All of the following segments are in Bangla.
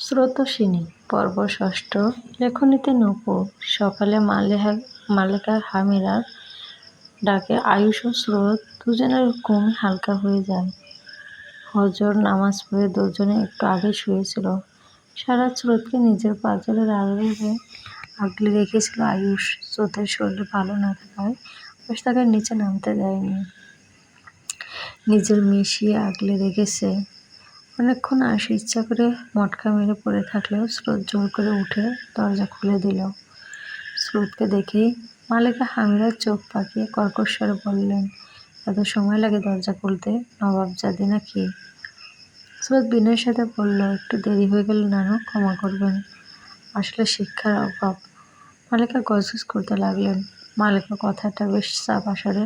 স্রোতস্বিনী পর্ব ষষ্ঠ। লেখনীতে নূপুর। সকালে মালেকা হামিরার ডাকে আয়ুষ ও স্রোত দুজনের ঘুমই হালকা হয়ে যায়। হজর নামাজ পড়ে দুজনে একটু আগে শুয়েছিল। সারা স্রোতকে নিজের পাঁজরের আড়ালে আগলে রেখেছিল আয়ুষ। স্রোতের শরীর ভালো না থাকায় আয়ুষ তাকে নিচে নামতে দেয়নি, নিজের মিশিয়ে আগলে রেখেছে। অনেকক্ষণ আয়ুষ ইচ্ছা করে মটকা মেরে পড়ে থাকলেও স্রোত জোর করে উঠে দরজা খুলে দিল। স্রোতকে দেখেই মালেকা হামিরা চোখ পাকিয়ে কর্কশ স্বরে বললেন, এত সময় লাগে দরজা খুলতে? নবাবজাদি নাকি? স্রোত বিনয়ের সাথে বলল, একটু দেরি হয়ে গেল নানু, ক্ষমা করবেন, আসলে শিক্ষার অভাব। মালেকা গজগজ করতে লাগলেন। মালেকা কথাটা বেশ চাপা স্বরে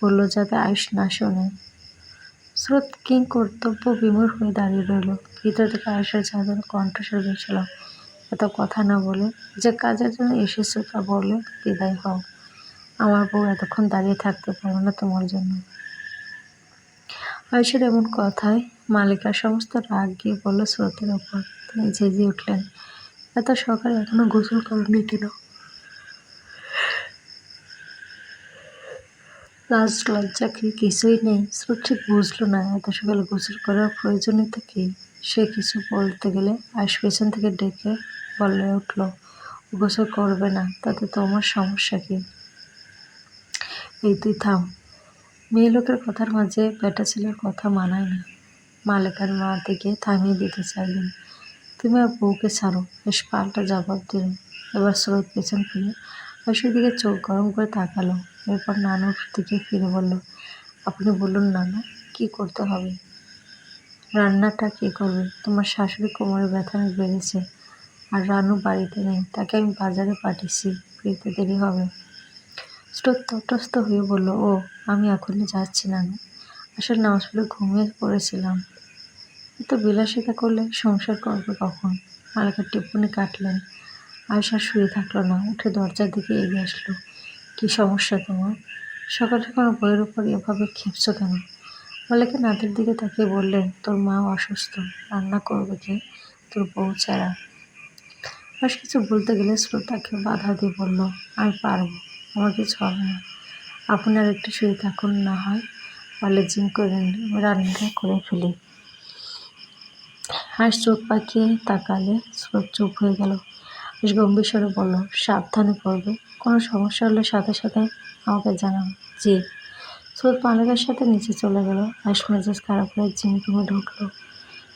বলল যাতে আয়ুষ না শোনে। স্রোত কিংকর্তব্য বিমূঢ় হয়ে দাঁড়িয়ে রইল। ভিতর থেকে আয়ুষের চাদর কণ্ঠস্বর ভেসেল, এত কথা না বলে যে কাজের জন্য এসেছো তা বলে বিদায় হও। আমার বউ এতক্ষণ দাঁড়িয়ে থাকতে পারবে না তোমার জন্য। আয়ুষের এমন কথায় মালিকার সমস্ত রাগ গিয়ে পড়ল স্রোতের ওপর। তিনি জেগে উঠলেন, এত সকালে এখনো গোসল করনি কেন? লাজ লজ্জা কি কিছুই নেই? স্রোত ঠিক বুঝল না এত সকালে গোসল করার প্রয়োজনীয়তা কি। সে কিছু বলতে গেলে আয়ুষ পেছন থেকে ডেকে বলে উঠল, ও গোসল করবে না, তাতে তোমার সমস্যা কি? এই তুই থাম। মেয়ে লোকের কথার মাঝে বেটা ছেলের কথা মানায় না। মালেকার মা দিকে থামিয়ে দিতে চাইলেন, তুমি আর বউকে ছাড়ো, বেশ পাল্টা জবাব দিল। এবার স্রোত পেছন ফিরে আয়ুষের দিকে চোখ গরম করে তাকালো। এরপর নানুর দিকে ফিরে বলল, আপনি বলুন নানু, কি করতে হবে? রান্নাটা কে করবে? তোমার শাশুড়ি কোমরে ব্যথা বেড়েছে, আর রানু বাড়িতে নেই, তাকে আমি বাজারে পাঠিয়েছি, ফিরতে দেরি হবে। স্রোত তটস্থ হয়ে বলল, ও, আমি এখনই যাচ্ছি নানু, আসলে নামাজ পড়ে ঘুমিয়ে পড়েছিলাম। এত বিলাসিতা করলে সংসার করবে কখন? মালেকা টিপ্পনি কাটলেন। আয়ুষ আর শুয়ে থাকলো না, উঠে দরজার দিকে এগিয়ে আসলো। কি সমস্যা তোমার? সকাল সকাল বইয়ের উপর এভাবে খেপছো কেন? মালেকা নাতির দিকে তাকিয়ে বললেন, তোর মা অসুস্থ, রান্না করবে কে? তোর বউ ছাড়া। আয়ুষ কিছু বলতে গেলে স্রোত তাকে বাধা দিয়ে বলল, আমি পারবো, আমার কিছু হবে না, আপনি আর একটু শুয়ে থাকুন, না হয় পারলে জিম করে নিন, আমি রান্নাটা করে ফেলি। হাঁস চোখ পাকিয়ে তাকালে স্রোত চুপ হয়ে গেল। বেশ গম্ভীর স্বরে বলল, সাবধানে করবে, কোনো সমস্যা হলে সাথে সাথে আমাকে জানাবে। জি। স্রোত মালিকের সাথে নিচে চলে গেল। হাঁস মেজাজ খারাপ হয়ে জিম রুমে ঢুকলো।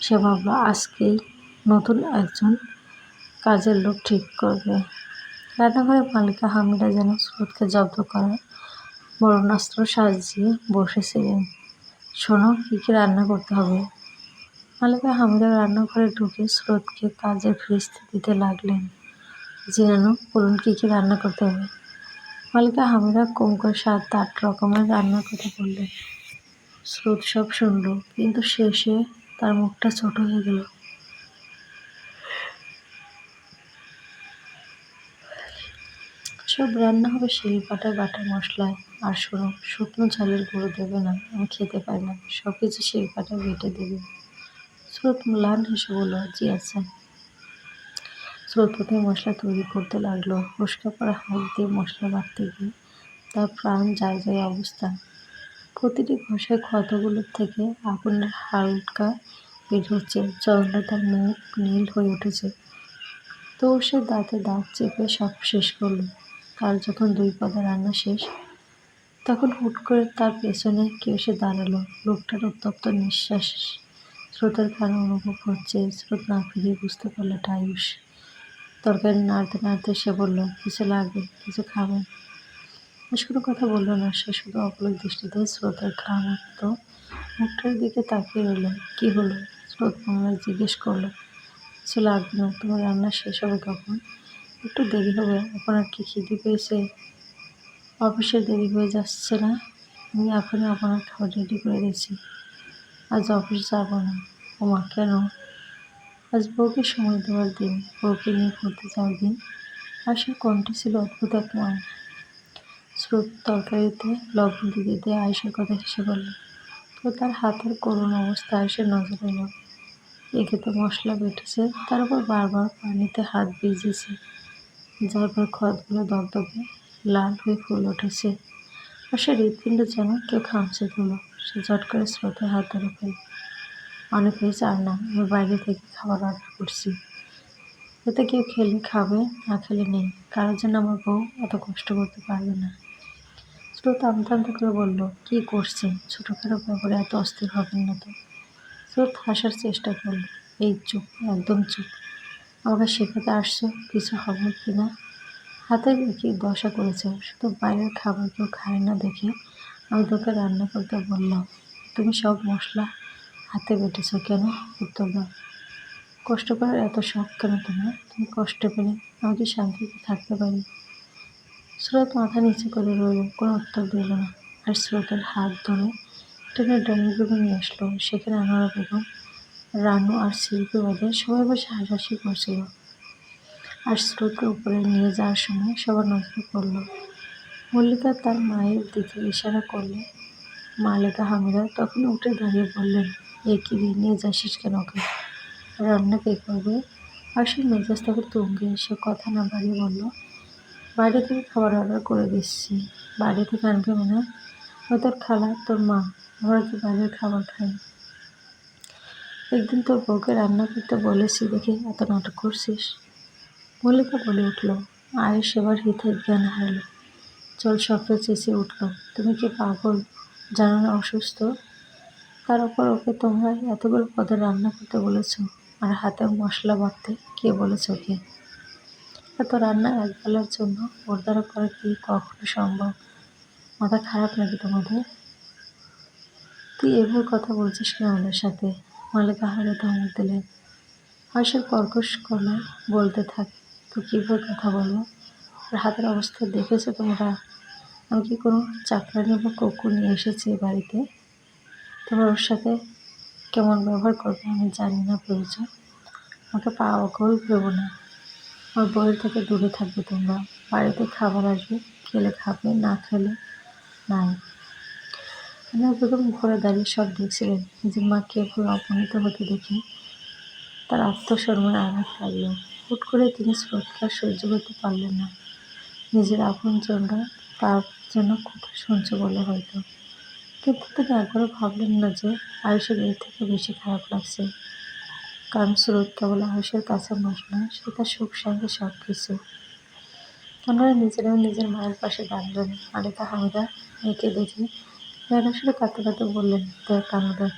সে ভাবলো আজকেই নতুন একজন কাজের লোক ঠিক করবে। রান্নাঘরে মালিকা হামিদা যেন স্রোতকে জব্দ করার বরণাস্ত্র সাজিয়ে বসেছিলেন। শোনো, কি কি রান্না করতে হবে? মালিকা হামিদা রান্নাঘরে ঢুকে স্রোতকে কাজের ফিরিস্তি দিতে লাগলেন। জি নানু, বলুন কি কি রান্না করতে হবে। মালিকা হামিদা কম করে 7-8 রকমের রান্নার কথা বললেন। স্রোত সব শুনল, কিন্তু শেষে তার মুখটা ছোট হয়ে গেল। সব রান্না হবে শিলপাটায় বাটা মশলায়। আর শোনো, শুকনো ঝালের গুঁড়ো দেবে না, আমি খেতে পারি না, সব কিছু শিলপাটায় বেটে দেবে। স্রোত ম্লান হেসে বলল, জি আচ্ছা। স্রোত প্রথমে মশলা তৈরি করতে লাগলো। ফসকা পড়া হাত দিয়ে মশলা বাটতে গিয়ে তার প্রাণ যায় যায় অবস্থা। প্রতিটি ঘষায় ক্ষতগুলোর থেকে আগুনের হালকা বের হচ্ছে, জ্বলনে তার মুখ নীল হয়ে উঠেছে। তো সে দাঁতে দাঁত চেপে সব শেষ করল। তার যখন 2 পাতা রান্না শেষ, তখন হুট করে তার পেছনে কেউ এসে দাঁড়ালো। লোকটার উত্তপ্ত নিঃশ্বাস স্রোতের কানে অনুভব হচ্ছে। স্রোত না ফিরিয়ে বুঝতে পারল এটা আয়ুষ। তরকারি নাড়তে নাড়তে সে বলল, কিছু লাগবে? কিছু খাবেন? আয়ুষ কোনো কথা বলল না। সে শুধু অপলক দৃষ্টিতে স্রোতের ঘামুক্ত মুখটার দিকে তাকিয়ে রইল। কি হলো? স্রোত পুনরায় জিজ্ঞেস করলো। কিছু লাগবে না, তোমার রান্না শেষ হবে কখন? একটু দেরি হবে। আপনার কি খিদে পেয়েছে? অফিসে দেরি হয়ে যাচ্ছে না? আমি এখনই আপনার খাবার রেডি করে দিচ্ছি। আজ অফিস যাব না। ওমা, কেন? আজ বউকে সময় দেওয়ার দিন, বউকে নিয়ে ঘুরতে যাওয়ার দিন। আয়ুষের কণ্ঠে ছিল অদ্ভুত এক মায়া। স্রোত তরকারিতে লবণ দিতে দিয়ে আয়ুষের কথা হেসে বলল। তো তার হাতের করুণ অবস্থা আয়ুষের নজরে এলো। একে তো মশলা বেটেছে, তার উপর বারবার পানিতে হাত ভিজেছে, যার পর খদগুলো দগদগে লাল হয়ে ফুল উঠেছে। আর সে হৃৎপিণ্ড যেন কেউ খামচে দিল। সে চট করে স্রোতের হাত ধরে ফেল। অনেক হয়েছে, আর না, আমি বাইরে থেকে খাবার অর্ডার করছি। এতে কেউ খেলে খাবে, না খেলে নেই। কারোর জন্য আমার বউ এত কষ্ট করতে পারবে না। স্রোত আমতা আমতা করে বলল, কি করছেন? ছোটখাটো ব্যাপারে এত অস্থির হবেন না তো। স্রোত হাসার চেষ্টা করল। এই চুপ, একদম চুপ। আমাকে শেখাতে আসছো কিছু হবে কি না? হাতে কি দশা করেছে, শুধু বাইরের খাবার কেউ খায় না দেখে আমি তোকে রান্না করতে বললাম। তুমি সব মশলা হাতে বেটেছ কেন? উত্তর দাও। কষ্ট করার এত শখ কেন তোমার? তুমি কষ্ট পেলে আমি কি শান্তিতে থাকতে পারি? স্রোত মাথা নিচু করে রইল, কোনো উত্তর দিল না। আর স্রোতের হাত ধরে টেনে ড্রয়িং রুমে নিয়ে আসলো। সেখানে আনোয়ারা বেগম, রানু আর শিল্পী বাদে সবাই বসে হাসাহাসি করছিল। আর স্রোতকে উপরে নিয়ে যাওয়ার সময় সবার নজরে পড়ল। মল্লিকা তার মায়ের দিকে ইশারা করলে মালেকা হামিদা তখন উঠে দাঁড়িয়ে বললেন, এ কি রে, নিয়ে যাসিস কেন ওকে? রান্না কে করবে? আর সে মেজাজ তখন তুঙ্গে। সে কথা না বাড়িয়ে বলল, বাইরে থেকে খাবার অর্ডার করে দিচ্ছি। বাইরে থেকে আনবে মানে? ওই তোর খালা, তোর মা, আমরা কি বাইরের খাবার খাই? একদিন তোর বউকে রান্না করতে বলেছি দেখে এত নাটক করছিস? মল্লিকা বলে উঠল। আয়ের সেবার হিতে জ্ঞান হারালো। চল শব্দ চেঁচিয়ে উঠল, তুমি কি পাগল? জানো না অসুস্থ? তার উপর ওকে তোমরা এতগুলো পদে রান্না করতে বলেছ, আর হাতে মশলা বাটতে কে বলেছ ওকে? এত রান্না একবেলার জন্য ওর দ্বারা করা কি কখনো সম্ভব? মাথা খারাপ নাকি তোমাদের? তুই এভাবে কথা বলছিস কেন আমাদের সাথে? মালিকা হারে ধমক দিলেন। হাসির কর্কশ গলায় বলতে থাকে, তো কীভাবে কথা বলবো? আর হাতের অবস্থা দেখেছো তোমরা? আমি কি কোনো চাকরানি বা কুকুর নিয়ে এসেছি এ বাড়িতে? তোমরা ওর সাথে কেমন ব্যবহার করবে আমি জানি না, ভেবেছ? আমাকে পাগল ভেবো না। আমার বউয়ের থেকে দূরে থাকবে তোমরা। বাড়িতে খাবার আসবে, খেলে খাবে, না খেলে নাই। আনোয়ার বেগম ঘরে দাঁড়িয়ে সব দেখছিলেন। নিজের মাকে এভাবে অপমানিত হতে দেখে তার আত্মসম্মানে আঘাত লাগল। হুট করে তিনি স্রোতকে আর সহ্য করতে পারলেন না। নিজের আপনজনরা তার জন্য কথা শুনছে বলে হয়তো। কিন্তু তিনি একবারও ভাবলেন না যে আয়ুষের এর থেকে বেশি খারাপ লাগছে। কারণ স্রোত কেবল আয়ুষের কাছে মানুষ নয়, সে তার সুখ শান্তি সব কিছু। ওনারা নিজেরাও নিজের মায়ের পাশে দাঁড়ালেন। মালিকা হামিদা মেয়েকে দেখে বেয়ারা সুরে কাঁদতে কাঁদতে বললেন, দেখ কানুদা,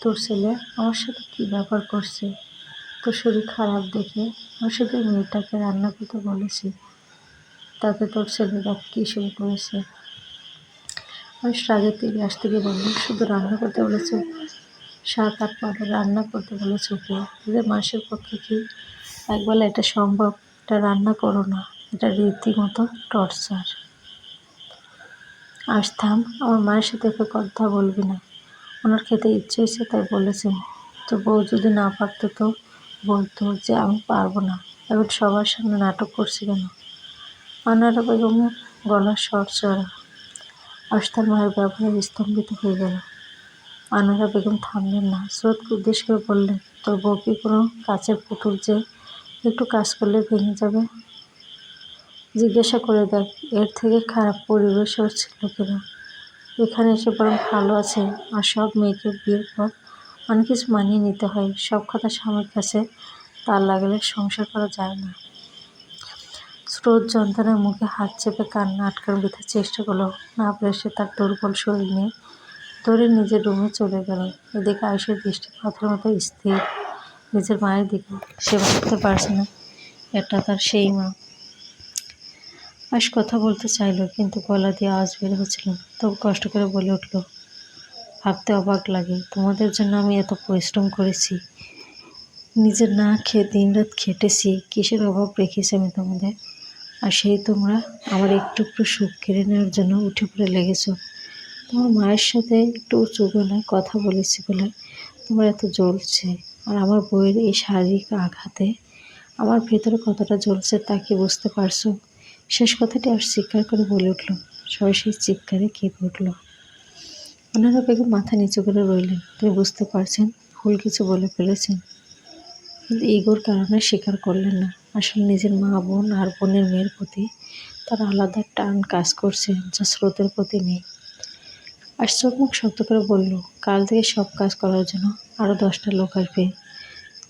তোর ছেলে আমার সাথে কী ব্যবহার করছে। তোর শরীর খারাপ দেখে আমি শুধু মেয়েটাকে রান্না করতে বলেছি, তাতে তোর ছেলে দেখ কী শুরু করেছে। আমি রাগের তীরে আসতে গিয়ে বলল, শুধু রান্না করতে বলেছো? 7-8 পদের রান্না করতে বলেছো ওকে? তোদের মাসের পক্ষে কি একবেলা এটা সম্ভব? এটা রান্না করো না, এটা রীতিমতো টর্চার। আজ থাম, আমার মায়ের সাথে এভাবে কথা বলবি না। ওনার খেতে ইচ্ছে হয়েছে তাই বলেছেন। তো বউ যদি না পারতো তো বলতো যে আমি পারবো না। এখন সবার সামনে নাটক করছি কেন? আনোয়ারা বেগমের গলার স্বর চড়া। আজ তার মায়ের ব্যবহারে স্তম্ভিত হয়ে গেল। আনোয়ারা বেগম থামলেন না। স্রোতকে উদ্দেশ্য করে বললেন, তোর বউ কি কোনো কাচের পুতুল যে একটু কাজ করলে ভেঙে যাবে? জিজ্ঞাসা করে দেখ, এর থেকে খারাপ পরিবেশ ওর ছিল কিনা। এখানে এসে বরং ভালো আছে। আর সব মেয়েকে বিয়ের পর অনেক কিছু মানিয়ে নিতে হয়। সব কথা স্বামীর কাছে তার লাগলে সংসার করা যায় না। স্রোত যন্ত্রণার মুখে হাত চেপে কান্না আটকানোর বৃথা চেষ্টা করলো। না পেরে সে তার দুর্বল শরীর নিয়ে ধরে নিজের রুমে চলে গেল। এদিকে আয়ুষের দৃষ্টি পাথরের মতো স্থির নিজের মায়ের দিকে। সে ভাবতে পারছে না এটা তার সেই মা। আয়ুষ কথা বলতে চাইল, কিন্তু গলা দিয়ে আওয়াজ বের হচ্ছিল না। তবু কষ্ট করে বলে উঠল, ভাবতে অবাক লাগে, তোমাদের জন্য আমি এত পরিশ্রম করেছি, নিজের না খেয়ে দিনরাত খেটেছি, কিসের অভাব রেখেছি আমি তোমাদের? আর সেই তোমরা আমার একটু একটু সুখ কেড়ে নেওয়ার জন্য উঠে পড়ে লেগেছ। তোমার মায়ের সাথে একটু উঁচু গলায় কথা বলেছি বলে তোমার এত জ্বলছে। আর আমার বউয়ের এই শারীরিক আঘাতে আমার ভেতরে কতটা জ্বলছে তা কি বুঝতে পারছো? শেষ কথাটি আর চিৎকার করে বলে উঠল। সবাই সেই চিৎকারে কেঁপে উঠল। ওনারা বেগম মাথা নিচু করে রইলেন। তিনি বুঝতে পারছেন ভুল কিছু বলে ফেলেছেন। কিন্তু ইগোর কারণে স্বীকার করলেন না। আসলে নিজের মা বোন আর বোনের মেয়ের প্রতি তার আলাদা টান কাজ করছে, যা স্রোতের প্রতি নেই। আর চোখ মুখ শক্ত করে বলল, কাল থেকে সব কাজ করার জন্য আরো 10টা লোক আসবে।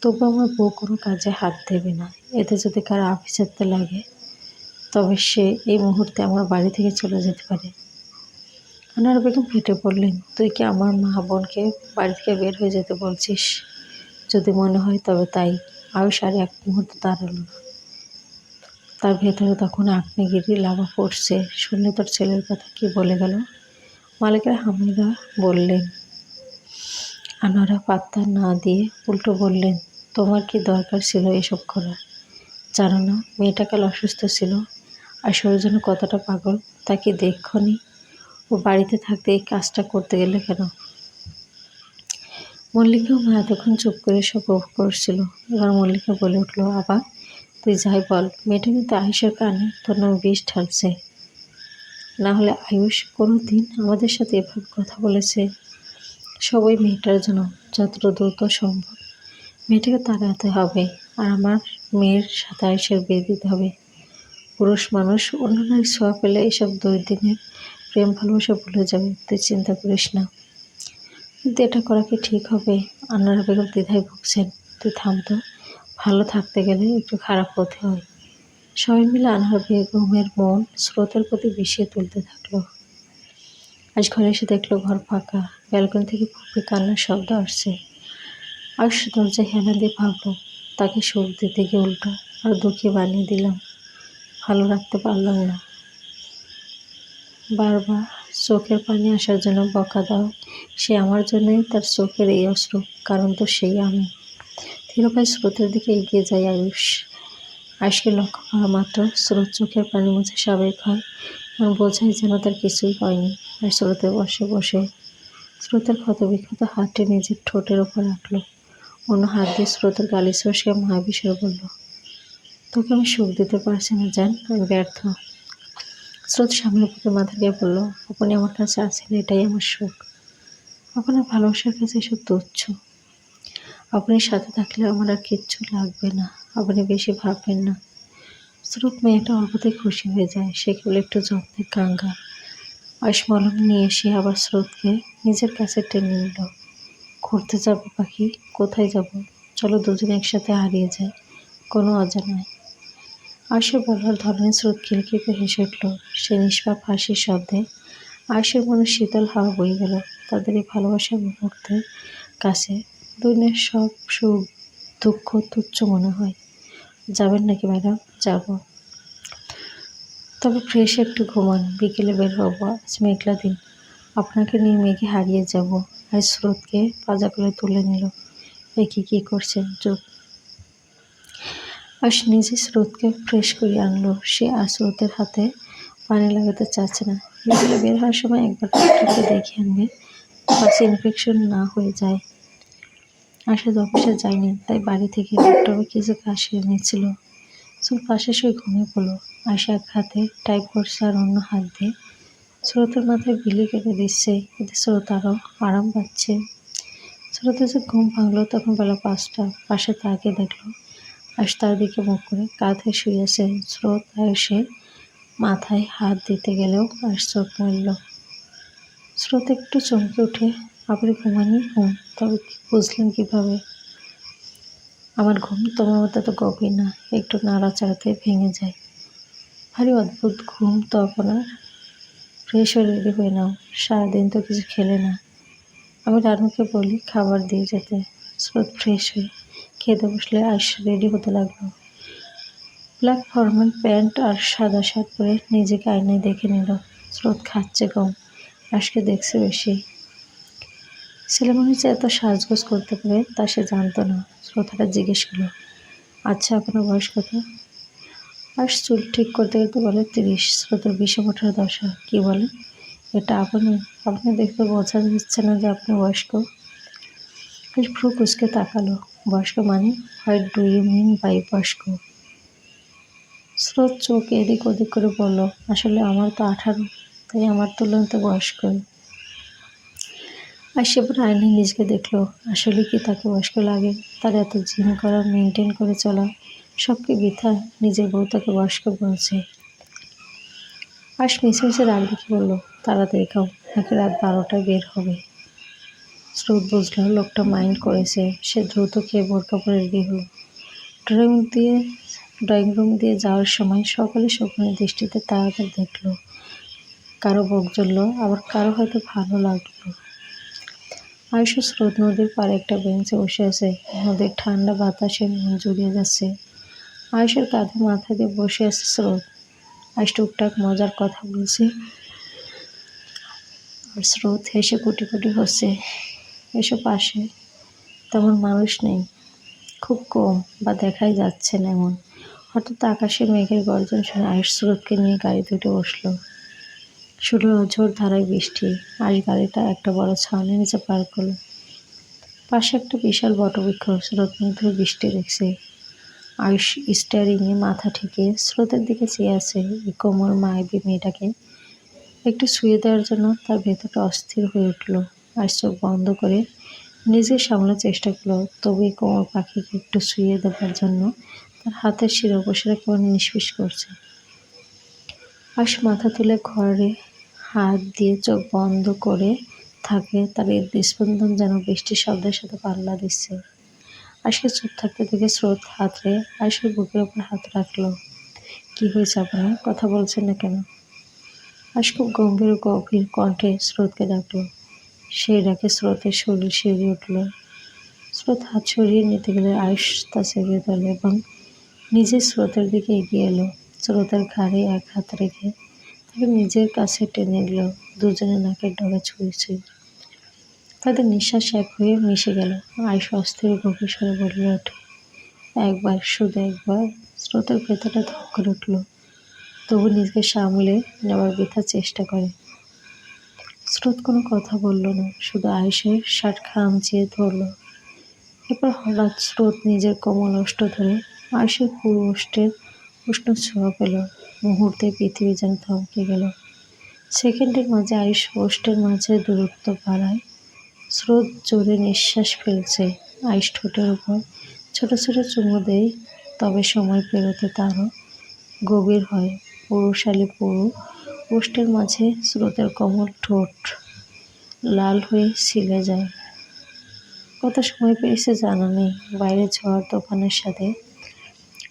তবু আমার বউ কোনো কাজে হাত দেবে না। এতে যদি কারো আফিস যেতে লাগে, তবে সে এই মুহূর্তে আমার বাড়ি থেকে চলে যেতে পারে। আনোয়ারা বেগম ফেটে পড়লেন, তুই কি আমার মা বোনকে বাড়ি থেকে বের হয়ে যেতে বলছিস? যদি মনে হয় তবে তাই। আয়ুষ আর এক মুহূর্ত দাঁড়ালো না। তার ভেতরে তখন আগ্নেয়গিরি লাভা পড়ছে। শুনলে তোর ছেলের কথা কি বলে গেল? মালিকের হামিদা বললেন। আনোয়ারা পাত্তা না দিয়ে উল্টো বললেন, তোমার কি দরকার ছিল এসব করার? জানো না মেয়েটা কাল অসুস্থ ছিল, আর শরীর জন্য কতটা পাগল তা কি দেখনি? ও বাড়িতে থাকতে এই কাজটা করতে গেলে কেন? মল্লিকাও মা এতক্ষণ চুপ করে সব উপভোগ করছিল। এবার মল্লিকা বলে উঠল, আবা তুই যাই বল, মেয়েটা কিন্তু আয়ুষের কানে তোর নামে বিষ ঢালছে। না হলে আয়ুষ কোনো দিন আমাদের সাথে এভাবে কথা বলেছে? সবাই মেয়েটার জন্য, যতটা দ্রুত সম্ভব মেয়েটাকে তাড়াতে হবে। আর আমার মেয়ের সাথে আয়ুষের বিয়ে দিতে হবে। পুরুষ মানুষ অন্য নারীর ছোঁয়া পেলে এসব 2 দিনের প্রেম ভালোবাসা ভুলে যাবে, তুই চিন্তা করিস না। কিন্তু এটা করা কি ঠিক হবে? আনোয়ারা বেগম দ্বিধায় ভুগছেন। তুই থাম তো, ভালো থাকতে গেলে একটু খারাপ হতে হয়। সবাই মিলে আনোয়ারা বেগমের মন স্রোতের প্রতি বিষিয়ে তুলতে থাকলো। আজ ঘরে এসে দেখলো ঘর ফাঁকা। ব্যালকনি থেকে ফুপি কান্নার শব্দ আসছে। আয়ুষ দরজায় হেলান দিয়ে ভাবলো, তাকে সুখ দিতে গিয়ে উল্টো আর দুঃখী বানিয়ে দিলাম। ভালো রাখতে পারলাম না। বারবার চোখের পানি আসার জন্য বকা দাও। সে আমার জন্যই তার চোখের এই অশ্রু, কারণ তো সেই আমি। ধীরপায়ে স্রোতের দিকে এগিয়ে যায় আয়ুষ। আয়ুষকে লক্ষ্য করা মাত্র স্রোত চোখের পানি মুছে স্বাভাবিক হয় এবং বোঝায় যেন তার কিছুই হয়নি। আর স্রোতের বসে বসে স্রোতের ক্ষতবিক্ষত হাতটি নিজের ঠোঁটের ওপর রাখলো। অন্য হাত দিয়ে স্রোতের গালি চষকে মায়াবিস্বরে বলল, তোকে আমি সুখ দিতে পারছি না জান, আমি ব্যর্থ। স্রোত সামনের বুকে মাথা দিয়ে বলল, আপনি আমার কাছে আছেন, এটাই আমার সুখ। আপনার ভালোবাসার কাছে এসব তুচ্ছ। আপনি সাথে থাকলে আমার আর কিচ্ছু লাগবে না। আপনি বেশি ভাববেন না। স্রোত মেয়েটা অল্পতেই খুশি হয়ে যায়। সে কেবল একটু যত্নে কাঙ্গাল। আয়ুষ মলম নিয়ে এসে আবার স্রোতকে নিজের কাছে টেনে নিল। ঘুরতে যাবো পাখি? কোথায় যাব? চলো দুজনে একসাথে হারিয়ে যাই কোনো অজানায়। আয়ুষের বলার ধরনে স্রোত খিলখিল হেসে উঠল। সে নিষ্পাপ হাসির শব্দে আয়ুষের মনে শীতল হাওয়া বয়ে গেল। তাদের এই ভালোবাসার মুহূর্তের কাছে দুনিয়ার সব সুখ দুঃখ তুচ্ছ মনে হয়। যাবেন নাকি ম্যাডাম? যাব। তবে ফ্রেশ একটু ঘুমান, বিকেলে বের হবো। আজ মেঘলা দিন, আপনাকে নিয়ে মেঘে হারিয়ে যাব। আর স্রোতকে পাজা করে তুলে নিল। এ কি করছেন? চুপ। আজ নিজে স্রোতকে ফ্রেশ করিয়ে আনলো। সে আর স্রোতের হাতে পানি লাগাতে চাচ্ছে না। বিকেলে বের হওয়ার সময় একবার ডাক্তারকে দেখিয়ে আনবে, পাশে ইনফেকশন না হয়ে যায়। আশাদ অফিসে যায়নি, তাই বাড়ি থেকে ল্যাপটপে কিছু কাজ সেরে নিচ্ছিল। স্রোত পাশে শুয়ে ঘুমিয়ে পড়লো। আয়শা এক হাতে টাইপ করছে আর অন্য হাত দিয়ে স্রোতের মাথায় বিলি কেটে দিচ্ছে। এতে স্রোত আরও আরাম পাচ্ছে। স্রোতের যে ঘুম ভাঙলো তখন বেলা 5টা। পাশে তাকিয়ে দেখলো আয়ুষ তার দিকে মুখ করে কাঁধে শুয়ে আছে। স্রোত আয়ুষের মাথায় হাত দিতে গেলেও আয়ুষ চোখ মেলল। স্রোত একটু চমকে উঠে, আপনি ঘুমাননি? তবে বুঝলেন কিভাবে? আমার ঘুম তোমার মতো তো গভীর না, একটু নাড়াচাড়াতে ভেঙে যায়। ভারী অদ্ভুত ঘুম তো আপনার। ফ্রেশ হয়ে রেডি হয়ে নাও, সারাদিন তো কিছু খেলে না। আমি রানুকে বলি খাবার দিয়ে যেতে। স্রোত ফ্রেশ হয়ে খেতে বসলে আয়ুষ রেডি হতে লাগলো। ব্ল্যাক ফরমাল প্যান্ট আর সাদা শার্ট পরে নিজেকে আয়নায় দেখে নিল। স্রোত খাচ্ছে কম, আয়ুষকে দেখছে বেশি। ছেলে মানুষ যে এত সাজগোজ করতে পারে তা সে জানতো না। স্রোত হঠাৎ জিজ্ঞেস করলো, আচ্ছা আপনার বয়স কত? আয়ুষ চুল ঠিক করতে করতে বলে 30। স্রোতের বিষম ওঠার দশা। কি বলে এটা? আপনি আপনি দেখতে বোঝা যাচ্ছে না যে আপনি বয়স্ক। আয়ুষ ভ্রু কুঁচকে তাকালো। বয়স্ক মানে? What do you mean by বয়স্ক? স্রোত চোখ এদিক ওদিক করে বলল, আসলে আমার তো 18, তাই আমার তুলনায় বয়স্ক। আর সেবার আয়নায় নিজেকে দেখলো, আসলে কি তাকে বয়স্ক লাগে? তার এত জিম করা, মেনটেন করে চলা, সব কি বৃথা? নিজের বউ তাকে বয়স্ক বলছে। আশ মিছে মিছে রাগ দেখে বলল, তাড়াতাড়ি খাও, নাকি রাত 12টায় বের হবে। স্রোত বুঝলো লোকটা মাইন্ড করেছে। সে দ্রুত খেয়ে বোরকা পরে রেডি হলো। ড্রয়িং রুম দিয়ে যাওয়ার সময় সকালে শকুনের দৃষ্টিতে তাড়াতাড়ি দেখলো, কারো বুক জ্বলল, আবার কারো হয়তো ভালো লাগলো। আয়ুষ স্রোত নদীর পাড়ে একটা বেঞ্চে বসে আছে। নদীর ঠান্ডা বাতাসে মন জুড়িয়ে যাচ্ছে। আয়ুষের কাঁধে মাথা দিয়ে বসে আছে স্রোত। আয়ুষ টুকটাক মজার কথা বলছে, আর স্রোত হেসে কুটি কুটি হচ্ছে। এসব পাশে তেমন মানুষ নেই, খুব কম, বা দেখাই যাচ্ছে না এমন। হঠাৎ আকাশে মেঘের গর্জন শুনে আয়ুষ স্রোতকে নিয়ে গাড়িতে উঠে বসলো। শুরু ঝোর ধারায় বৃষ্টি। আয়ুষ গাড়িটা একটা বড় ছাউনির নিচে পার্ক করলো। পাশে একটা বিশাল বটবৃক্ষ। স্রোত মুগ্ধ হয়ে বৃষ্টি দেখছে। আয়ুষ স্টিয়ারিংয়ে মাথা ঠেকিয়ে স্রোতের দিকে চেয়ে আছে। এই কোমল মায়াবী মেয়েটাকে একটু ছুঁয়ে দেওয়ার জন্য তার ভেতরটা অস্থির হয়ে উঠল। আর চোখ বন্ধ করে নিজে সামলার চেষ্টা করলো। তবু এই কোমল পাখিকে একটু ছুঁয়ে দেবার জন্য তার হাতের শিরা-উপশিরা কেমন নিষ্পিস করছে। আয়ুষ মাথা তুলে ঘরে হাত দিয়ে চোখ বন্ধ করে থাকে। তার হৃদস্পন্দন যেন বৃষ্টির শব্দের সাথে পাল্লা দিচ্ছে। আয়ুষকে চুপ থাকতে দেখে স্রোত হাতড়ে আয়ুষের বুকের ওপর হাত রাখলো। কি হয়েছে আপনার? কথা বলছেন না কেন? আয়ুষ খুব গম্ভীর ও গভীর কণ্ঠে স্রোতকে ডাকলো। সেই ডাকে স্রোতের শরীর শিউরে উঠল। স্রোত হাত সরিয়ে নিতে গেলে আয়ুষ তা চেপে ধরল এবং নিজে স্রোতের দিকে এগিয়ে এলো। স্রোতের ঘাড়ে এক হাত রেখে তাকে নিজের কাছে টেনে নিল। দুজনে নাকের ডগা ছুঁয়ে ছুঁয়ে। তাদের নিঃশ্বাস এক হয়ে মিশে গেল। আয়ুষ অস্থির ও গভীর স্বরে বলে ওঠে, একবার, শুধু একবার। স্রোতের ভেতরটা ধক করে উঠল। তবু নিজেকে সামলে নেওয়ার বৃথা চেষ্টা করে। স্রোত কোনো কথা বলল না, শুধু আয়ুষের শার্ট খামচিয়ে ধরল। এরপর হঠাৎ স্রোত নিজের কোমল ওষ্ঠ ধরে আয়ুষের পুরো ওষ্ঠের উষ্ণ ছোঁয়া পেল। মুহূর্তে পৃথিবী যেন থমকে গেল। সেকেন্ডের মাঝে আয়ুষ ওষ্ঠের মাঝে দূরত্ব বাড়ায়। স্রোত জোরে নিঃশ্বাস ফেলছে। আয়ুষ ঠোঁটের উপর ছোট ছোট চুমু দেয়। তবে সময় পেরোতে তারও গভীর হয়। পুরুষালী পুরু ওষ্ঠের মাঝে স্রোতের কোমল ঠোঁট লাল হয়ে ছিলে যায়। কত সময় পেয়েছে জানা নেই। বাইরে ঝড় তুফানের সাথে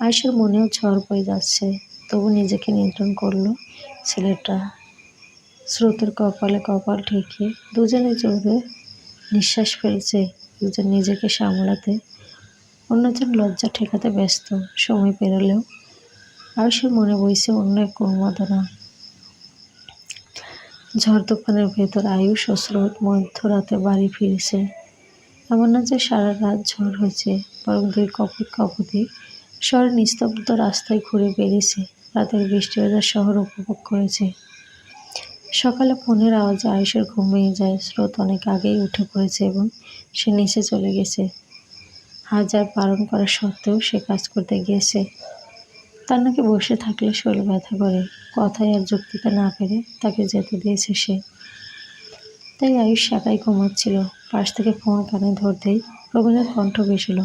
আয়ুষের মনেও ঝড় বয়ে যাচ্ছে। তবু নিজেকে নিয়ন্ত্রণ করলো ছেলেটা। স্রোতের কপালে কপাল ঠেকিয়ে দুজনে জোরে নিঃশ্বাস ফেলছে। একজন নিজেকে সামলাতে, অন্যজন লজ্জা ঠেকাতে ব্যস্ত। সময় পেরোলেও আয়ুষের মনে বইছে অন্য এক উন্মাদনা। ঝড় তুফানের ভেতর আয়ুষ ও স্রোত মধ্যরাতে বাড়ি ফিরেছে। এমন না যে সারা রাত ঝড় হয়েছে, বরং দুই কপট কপতি শহরের নিস্তব্ধ রাস্তায় ঘুরে বেরিয়েছে। রাতের বৃষ্টি ভেজা শহর উপভোগ করেছে। সকালে ফোনের আওয়াজে আয়ুষের ঘুম ভেঙে যায়। স্রোত অনেক আগেই উঠে পড়েছে এবং সে নিচে চলে গেছে। হাজার বারণ করা সত্ত্বেও সে কাজ করতে গিয়েছে। তার নাকি বসে থাকলে শরীর ব্যথা করে। কথায় আর যুক্তিতে না পেরে তাকে যেতে দিয়েছে সে। তাই আয়ুষ একাই ঘুমাচ্ছিল। পাশ থেকে ফোন কানে ধরতেই প্রবীণের কণ্ঠ ভেসেল,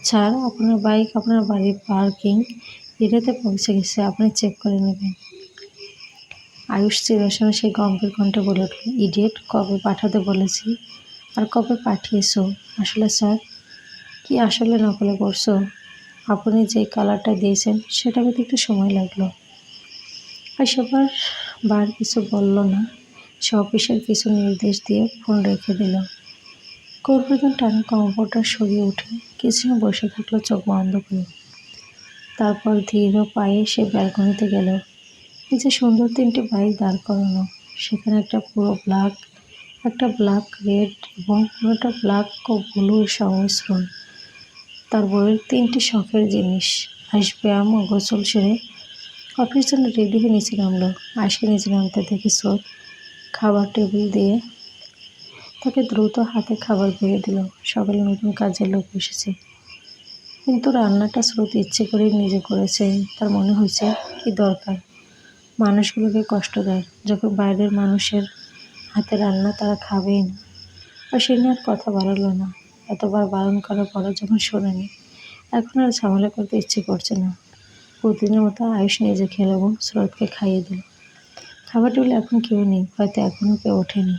স্যার, আপনার বাইক আপনার বাড়ির পার্কিং এরিয়াতে পৌঁছে গেছে, আপনি চেক করে নেবেন। আয়ুষ চিরসময় সেই গম্ভীর কণ্ঠে বলে উঠল, ইডিয়েট, কবে পাঠাতে বলেছি আর কবে পাঠিয়েছো? আসলে স্যার, কি আসলে নকলে করছো? আপনি যে কালারটা দিয়েছেন সেটা পেতে একটু সময় লাগলো। আয়ুষ বার কিছু বলল না। সে অফিসের কিছু নির্দেশ দিয়ে ফোন রেখে দিল। কর্মীজন টানা কম্পিউটারটা সরিয়ে উঠে কিছুক্ষণ বসে থাকলো চোখ বন্ধ করে। তারপর ধীর পায়ে সে ব্যালকনিতে গেল। নিচে সুন্দর 3টি বাইক দাঁড় করানো। সেখানে একটা ব্ল্যাক রেড এবং কোনোটা ব্ল্যাক ও ব্লুর সংমিশ্রণ। তার বউয়ের 3টি শখের জিনিস। আয়ুষ ব্যায়াম ও গোসল সেরে অফিস জন্য রেডি হয়ে নিচে নামলো। আয়ুষকে নিচে নামতে দেখে স্রোত খাবার টেবিল দিয়ে তাকে দ্রুত হাতে খাবার বেড়ে দিল। সকালে নতুন কাজের লোক এসেছে, কিন্তু রান্নাটা স্রোত ইচ্ছে করেই নিজে করেছে। তার মনে হয়েছে, কি দরকার মানুষগুলোকে কষ্ট দেয়, যখন বাইরের মানুষের হাতে রান্না তারা খাবেই না। আর সে নিয়ে আর কথা বাড়ালো না। এতবার বারণ করার পরও যখন শোনেনি, এখন আর ঝামেলা করতে ইচ্ছে করছে না। প্রতিদিনের মতো আয়ুষ নিজে খেলো এবং স্রোতকে খাইয়ে দিল। খাবার টেবিলে এখন কেউ নেই, হয়তো এখনও কেউ ওঠেনি।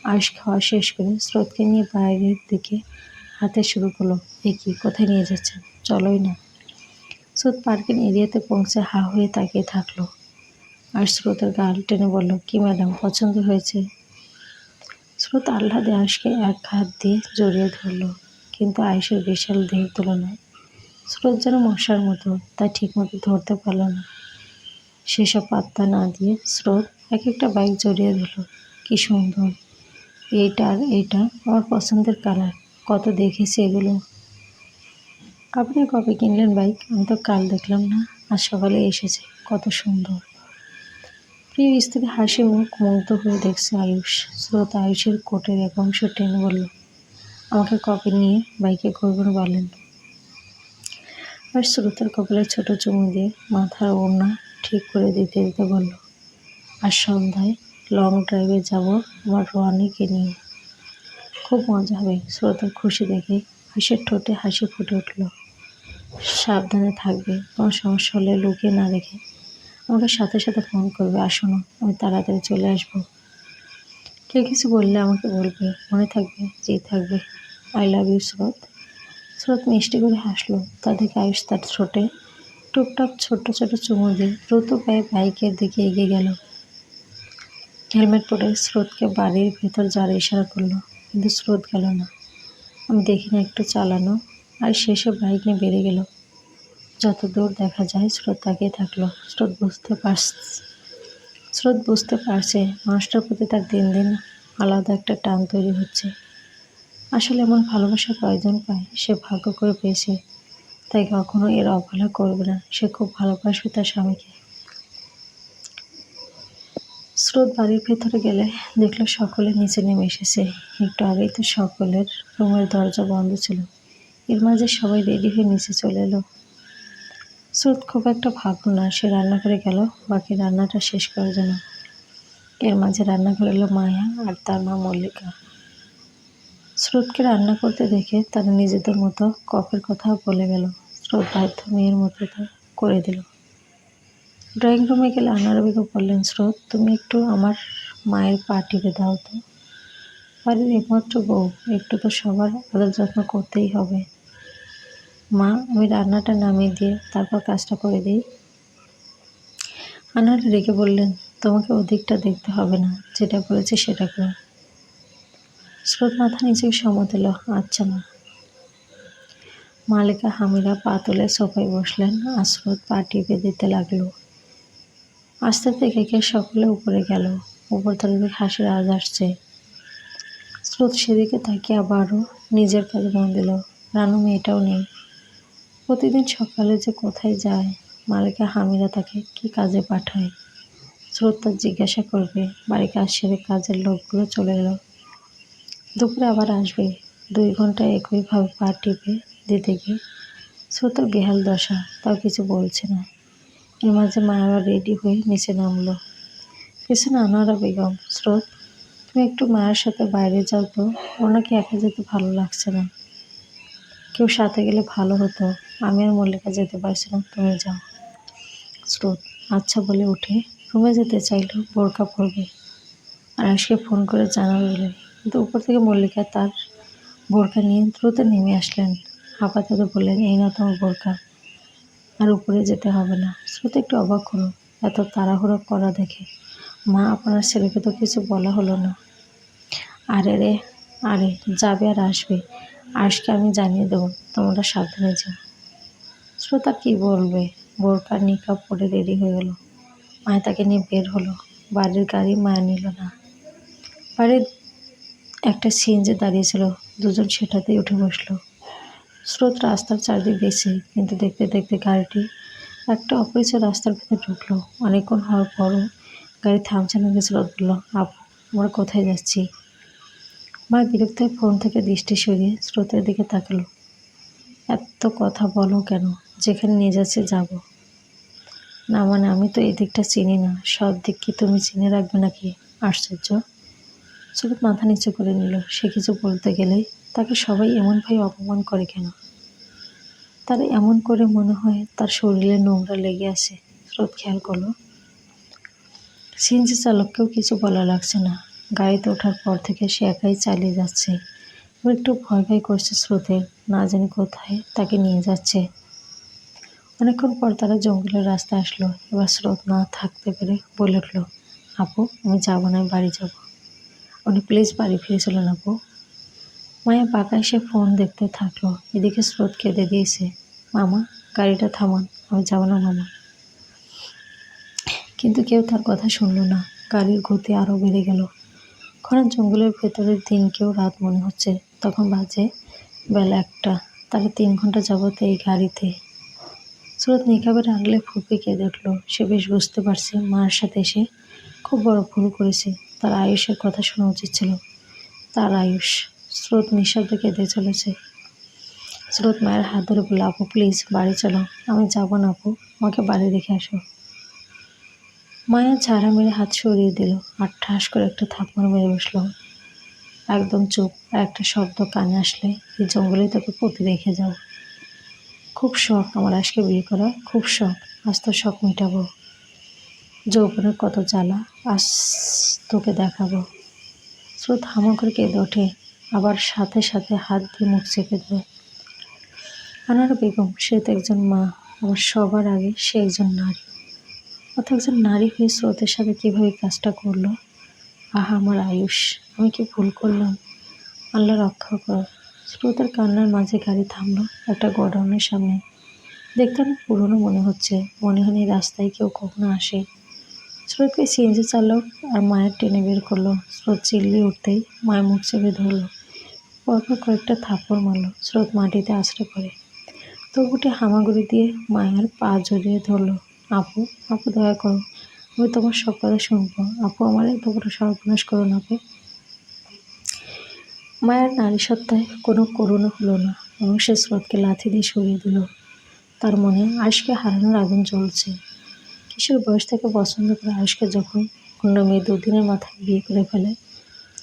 আয়ুষ খাওয়া শেষ করে স্রোতকে নিয়ে বাইরের দিকে হাঁটতে শুরু করলো। এ কি, কোথায় নিয়ে যাচ্ছেন? চলোই না। স্রোত পার্কিং এরিয়াতে পৌঁছে হা হয়ে তাকিয়ে থাকলো। আর স্রোতের গাল টেনে বলল, কি ম্যাডাম, পছন্দ হয়েছে? স্রোত আহ্লাদে আয়ুষকে এক হাত দিয়ে জড়িয়ে ধরল, কিন্তু আয়ুষের বিশাল দেহের তুলনায় স্রোত যেন মশার মতো, তাই ঠিকমতো ধরতে পারল না। সেসব পাত্তা না দিয়ে স্রোত এক একটা বাইক জড়িয়ে ধরল। কি সুন্দর, এইটা আর এইটা আমার পছন্দের কালার, কত দেখেছি এগুলো। আপনি কবে কিনলেন বাইক? আমি তো কাল দেখলাম না, আজ সকালে এসেছে, কত সুন্দর। প্রিয় স্ত্রী হাসি মুখ মুগ্ধ হয়ে দেখছে আয়ুষ। স্রোত আয়ুষের কোটের এক অংশ টেনে বলল, আমাকে কবে নিয়ে বাইকে ঘুরবেন বলেন। আর স্রোতের কপালে ছোট চুমু দিয়ে মাথার ওড়না ঠিক করে দিতে দিতে বলল, আর সন্ধ্যায় লং ড্রাইভে যাব আমার রনিকে নিয়ে, খুব মজা হবে। স্রোতের খুশি দেখে আয়ুষের ঠোঁটে হাসি ফুটে উঠল। সাবধানে থাকবে, কোনো সমস্যা হলে লুকিয়ে না রেখে আমাকে সাথে সাথে ফোন করবে। আসো না, আমি তাড়াতাড়ি চলে আসবো। কেউ কিছু বললে আমাকে বলবে, মনে থাকবে? জি থাকবে। আই লাভ ইউ স্রোত। স্রোত মিষ্টি করে হাসলো। তা দেখে আয়ুষ তার ঠোঁটে টুকটাক ছোট ছোট চুমু দিয়ে দ্রুত পায়ে বাইকের দিকে এগিয়ে গেল। হেলমেট পরে স্রোতকে বাড়ির ভেতর যাওয়ার ইশারা করলো, কিন্তু স্রোত গেল না। আমি দেখি না একটু চালানো, আর শেষে বাইক নিয়ে বেরিয়ে গেল। যত দূর দেখা যায় স্রোত তাকিয়ে থাকলো। স্রোত বুঝতে পারছে মানুষটার প্রতি তার দিন দিন আলাদা একটা টান তৈরি হচ্ছে। আসলে এমন ভালোবাসা কয়জন পায়, সে ভাগ্য করে পেয়েছে, তাই কখনো এর অবহেলা করবে না। সে খুব ভালোবাসবে তার স্বামীকে। স্রোত বাড়ির ভেতরে গেলে দেখলো সকলে নিচে নেমে এসেছে। একটু আগেই তো সকলের রুমের দরজা বন্ধ ছিল, এর মাঝে সবাই রেডি হয়ে নিচে চলে এলো। স্রোত খুব একটা ভাবলো না, সে রান্নাঘরে গেল বাকি রান্নাটা শেষ করার জন্য। এর মাঝে রান্নাঘরে এলো মায়া আর তার মা মল্লিকা। স্রোতকে রান্না করতে দেখে তারা নিজেদের মতো কফের কথা বলে গেল। স্রোত বাধ্য মেয়ের মতো তা করে দিল। ড্রয়িং রুমে গেলে আনোয়ারা বেগম বললেন, স্রোত তুমি একটু আমার মায়ের পা টিপে দাও তো, বাড়ির একমাত্র বউ, একটু তো সবার আদর যত্ন করতেই হবে। মা, আমি রান্নাটা নামিয়ে দিয়ে তারপর কাজটা করে দিই। আনোয়ারা রেগে বললেন, তোমাকে ওদিকটা দেখতে হবে না, যেটা বলেছে সেটা করো। স্রোত মাথা নিচে সম্মত দিল, আচ্ছা মা। মালিকা হামিরা পা তুলে সোফায় বসলেন, আর স্রোত পা টিপে দিতে লাগলো। আস্তে আস্তে একে সকলে উপরে গেল। উপরতলা থেকে হাসির আওয়াজ আসছে। স্রোত সেদিকে তাকিয়ে আবারও নিজের কাজে মন দিল। রানু মেয়েটাও নেই। প্রতিদিন সকালে যে কোথায় যায়, মালিকা হামিরা তাকে কি কাজে পাঠায়। স্রোত তার জিজ্ঞাসা করবে। বাড়ি কাজ সেরে কাজের লোকগুলো চলে এলো। দুপুরে আবার আসবে। 2 ঘন্টা একইভাবে পা টিপে দিতে গিয়ে স্রোতের বেহাল দশা, তাও কিছু বলছে না। এর মাঝে মা আবার রেডি হয়ে নিচে নামলো। পেছনে আনোয়ারা বেগম, স্রোত তুমি একটু মায়ের সাথে বাইরে যাও তো, ওর নাকি একা যেতে ভালো লাগছে না। কেউ সাথে গেলে ভালো হতো, আমি আর মল্লিকা যেতে পারছি না, তুমি যাও। স্রোত আচ্ছা বলে উঠে রুমে যেতে চাইল, বোরকা পরবে আর আজকে ফোন করে জানাবে বলে, কিন্তু উপর থেকে মল্লিকা তার বোরকা নিয়ে দ্রুত নেমে আসলেন। হাঁপাতে বললেন, এই না তোমার বোরকা, আর উপরে যেতে হবে না। স্রোত একটু অবাক হলো এত তাড়াহুড়ো করা দেখে। মা, আপনার ছেলেকে তো কিছু বলা হলো না। আরে রে, আরে যাবে আর আসবে, আজকে আমি জানিয়ে দেবো, তোমরা সাবধানে যাও। স্রোত আর কি বলবে, বোরকা নিকাব পরে রেডি হয়ে গেল। মায়া তাকে নিয়ে বের হলো। বাড়ির গাড়ি মায়া নিল না। বাড়ির একটা সিএনজি দাঁড়িয়েছিল, দুজন সেটাতেই উঠে বসলো। স্রোত রাস্তার চারদিক দেখছে, কিন্তু দেখতে দেখতে গাড়িটি একটা অপরিচিত রাস্তার ভেতর ঢুকলো। অনেকক্ষণ হওয়ার পরও গাড়ি থামছে না। স্রোত বলল, আপু, আমরা কোথায় যাচ্ছি? মা বিরক্ত হয়ে ফোন থেকে দৃষ্টি সরিয়ে স্রোতের দিকে তাকালো। এত কথা বলো কেন? যেখানে নিয়ে যাচ্ছে যাবো। না মানে আমি তো এই দিকটা চিনি না, সব দিক কি তুমি চিনে রাখবে নাকি? আশ্চর্য। স্রোত মাথা নিচু করে নিল। সে কিছু বলতে গেলেই তাকে সবাই এমনভাবে অপমান করে কেন? তার এমন করে মনে হয় তার শরীরে নোংরা লেগে আছে। স্রোত খেয়াল করলো সিএনজি চালককেও কিছু বলা লাগছে না। গাড়িতে ওঠার পর থেকে সে একাই চালিয়ে যাচ্ছে। এবার একটু ভয় ভয় করছে স্রোতের, না জানি কোথায় তাকে নিয়ে যাচ্ছে। অনেকক্ষণ পর তারা জঙ্গলের রাস্তায় আসলো। এবার স্রোত না থাকতে পেরে বলে উঠল, আপু আমি যাবো না, আমি বাড়ি যাবো। উনি প্লিজ বাড়ি ফিরে চলুন আপু। মায়া বাঁকা এসে ফোন দেখতে থাকলো। এদিকে স্রোত কেঁদে দিয়েছে, মামা গাড়িটা থামান, আমি যাবো না মামা। কিন্তু কেউ তার কথা শুনল না। গাড়ির গতি আরও বেড়ে গেল। ঘন জঙ্গলের ভেতরের দিনকেও রাত মনে হচ্ছে। তখন বাজে বেলা 1টা। তারা 3 ঘন্টা যাবত এই গাড়িতে। স্রোত নিকাবের আড়ালে ফুঁপে কেঁদে উঠল। সে বেশ বুঝতে পারছে মার সাথে এসে খুব বড় ভুল করেছে। তার আয়ুষের কথা শোনা উচিত ছিল। তার আয়ুষ। স্রোত নিঃশব্দে কেঁদে চলেছে। স্রোত মায়ের হাত ধরে বলল, আপু প্লিজ বাড়ি চলো। আমি যাবো না আপু, আমাকে বাড়ি রেখে আসো। মায়া ঝাড়া মেরে হাত সরিয়ে দিল আর ঠাস করে একটা থাপ্পড় মেরে বসল। একদম চুপ। আর একটা শব্দ কানে আসলে এই জঙ্গলে তোকে পুঁতে রেখে যাও। খুব শখ আমার আজকে বিয়ে করা, খুব শখ। আজ তো শখ মেটাবো। যৌবনের কত জ্বালা আজ তোকে দেখাবো। স্রোত হামা করে কেঁদে ওঠে, আবার সাথে সাথে হাত দিয়ে মুখ চেপে দেয়। আনারা বেগম, সে তো একজন মা, আবার সবার আগে সে একজন নারী। অত একজন নারী হয়ে স্রোতের সাথে কিভাবে কাজটা করলো? আহা আমার আয়ুষ, আমি কি ভুল করলাম? আল্লাহ রক্ষা কর। স্রোতের কান্নার মাঝে গাড়ি থামলো একটা গোডাউনের সামনে। দেখতে অনেক পুরনো মনে হচ্ছে। মনে হয় এই রাস্তায় কেউ কখনো আসে। স্রোতকে সিএনজি চালক আর মায়ের টেনে বের করলো। স্রোত চিল্লিয়ে উঠতেই মায়ের মুখ চেপে ধরলো। পরপর কয়েকটা থাপ্পড় মারলো। স্রোত মাটিতে আছড়ে পড়ে। তবুটি হামাগুড়ি দিয়ে মায়ের পা জড়িয়ে ধরলো। আপু, আপু দয়া করো, আমি তোমার সব কথা শুনবো। আপু আমার এত বড় সর্বনাশ করো না আপু। মায়ের নারী সত্তায় কোনো করুণা হলো না, এবং সে স্রোতকে লাথি দিয়ে সরিয়ে দিল। তার মনে আয়েশকে হারানোর আগুন জ্বলছে। কিশোর বয়স থেকে পছন্দ করে আয়েশকে যখন অন্য মেয়ে 2 দিনের মাথায় বিয়ে করে ফেলে,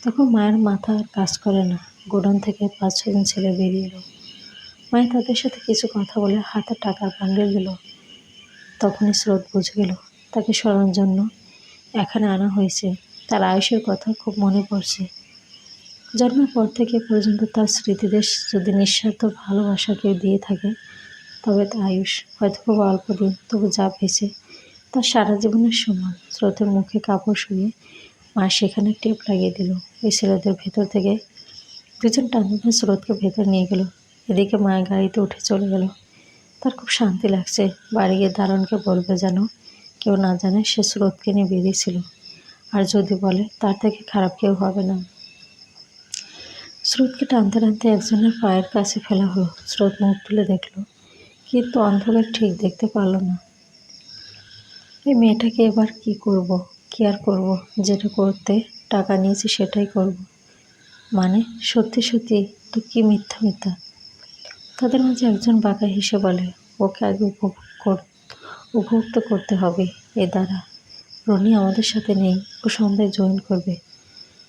তখন মায়ের মাথা আর কাজ করে না। গোডাউন থেকে 5-6 জন ছেলে বেরিয়ে এলো। মায়ের তাদের সাথে কিছু কথা বলে হাতে টাকার বান্ডেল দিল। তখনই স্রোত বুঝে গেল তাকে সরানোর জন্য এখানে আনা হয়েছে। তার আয়েশের কথা খুব মনে পড়ছে। জন্মের পর থেকে পর্যন্ত তার স্মৃতিদের যদি নিঃস্বার্থ ভালোবাসা কেউ দিয়ে থাকে, তবে তা আয়ুষ। হয়তো খুব অল্প দিন, তবু যা পেয়েছে তার সারা জীবনের সমান। স্রোতের মুখে কাপড় শুয়ে মা সেখানে টেপ লাগিয়ে দিল। ওই ছেলেদের ভেতর থেকে 2জন টানতে স্রোতকে ভেতর নিয়ে গেল। এদিকে মায়ের গাড়িতে উঠে চলে গেল। তার খুব শান্তি লাগছে। বাড়ি গিয়ে দারোয়ানকে বলবে যেন কেউ না জানে সে স্রোতকে নিয়ে বেরিয়েছিল। আর যদি বলে তার থেকে খারাপ কেউ হবে না। স্রোতকে টানতে টানতে একজনের পায়ের কাছে ফেলা হলো। স্রোত মুখ তুলে দেখল, কিন্তু অন্ধকার ঠিক দেখতে পারল না। এই মেয়েটাকে এবার কি করব? কি আর করব? যেটা করতে টাকা নিয়েছি সেটাই করব। মানে সত্যি সত্যি তো কি মিথ্যা মিথ্যা। তাদের মাঝে একজন বাঁকা হেসে বলে, ওকে আগে উপভোক্ত করতে হবে। এ দ্বারা রনি আমাদের সাথে নেই, ও সন্ধ্যায় জয়েন করবে।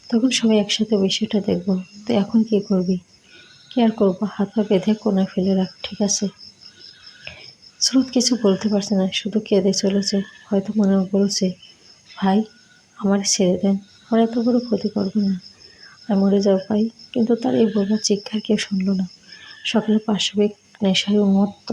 তখন সবাই একসাথে বিষয়টা দেখব। তো এখন কি করবি? কি আর করবো, হাত পা বেঁধে কোনায় ফেলে রাখ, ঠিক আছে? স্রোত কিছু বলতে পারছে না, শুধু কেঁদে চলেছে। হয়তো মনে বলছে, ভাই আমার ছেড়ে দেন, আমার এত বড় ক্ষতি করবেন না, আমি মরে যাও ভাই। কিন্তু তার এই বলবার চিৎকার কেউ শুনল না। সকালে পাশবিক নেশায় উন্মত্ত